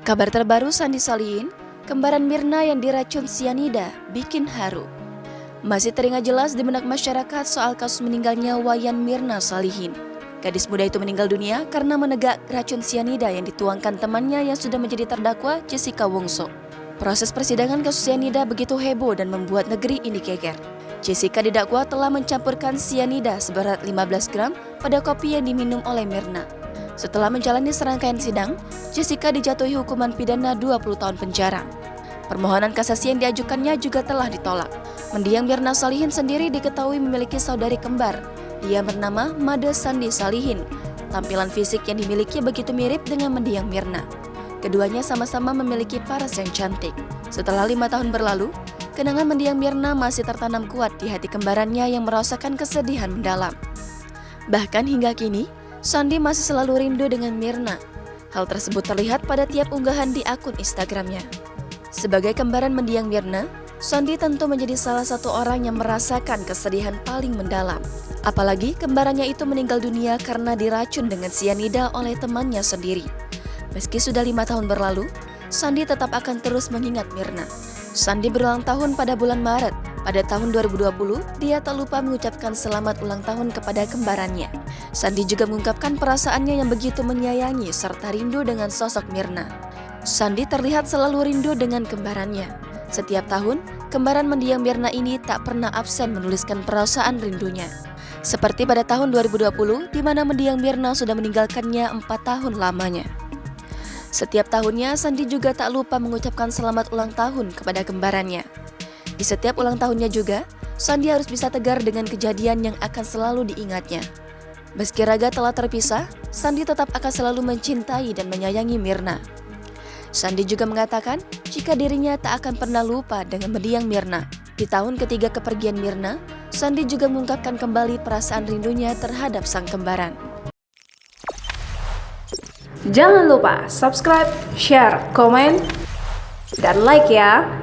Kabar terbaru Sandi Solihin, kembaran Mirna yang diracun sianida bikin haru. Masih teringat jelas di benak masyarakat soal kasus meninggalnya Wayan Mirna Solihin. Gadis muda itu meninggal dunia karena menegak racun sianida yang dituangkan temannya yang sudah menjadi terdakwa, Jessica Wongso. Proses persidangan kasus sianida begitu heboh dan membuat negeri ini geger. Jessica didakwa telah mencampurkan sianida seberat 15 gram pada kopi yang diminum oleh Mirna. Setelah menjalani serangkaian sidang, Jessica dijatuhi hukuman pidana 20 tahun penjara. Permohonan kasasi yang diajukannya juga telah ditolak. Mendiang Mirna Solihin sendiri diketahui memiliki saudari kembar. Dia bernama Made Sandi Solihin. Tampilan fisik yang dimiliki begitu mirip dengan mendiang Mirna. Keduanya sama-sama memiliki paras yang cantik. Setelah 5 tahun berlalu, kenangan mendiang Mirna masih tertanam kuat di hati kembarannya yang merasakan kesedihan mendalam. Bahkan hingga kini, Sandi masih selalu rindu dengan Mirna. Hal tersebut terlihat pada tiap unggahan di akun Instagramnya. Sebagai kembaran mendiang Mirna, Sandi tentu menjadi salah satu orang yang merasakan kesedihan paling mendalam. Apalagi kembarannya itu meninggal dunia karena diracun dengan sianida oleh temannya sendiri. Meski sudah 5 tahun berlalu, Sandi tetap akan terus mengingat Mirna. Sandi berulang tahun pada bulan Maret. Pada tahun 2020, dia tak lupa mengucapkan selamat ulang tahun kepada kembarannya. Sandi juga mengungkapkan perasaannya yang begitu menyayangi serta rindu dengan sosok Mirna. Sandi terlihat selalu rindu dengan kembarannya. Setiap tahun, kembaran mendiang Mirna ini tak pernah absen menuliskan perasaan rindunya. Seperti pada tahun 2020, di mana mendiang Mirna sudah meninggalkannya 4 tahun lamanya. Setiap tahunnya, Sandi juga tak lupa mengucapkan selamat ulang tahun kepada kembarannya. Di setiap ulang tahunnya juga, Sandi harus bisa tegar dengan kejadian yang akan selalu diingatnya. Meski raga telah terpisah, Sandi tetap akan selalu mencintai dan menyayangi Mirna. Sandi juga mengatakan jika dirinya tak akan pernah lupa dengan mendiang Mirna. Di tahun ketiga kepergian Mirna, Sandi juga mengungkapkan kembali perasaan rindunya terhadap sang kembaran. Jangan lupa subscribe, share, komen, dan like ya!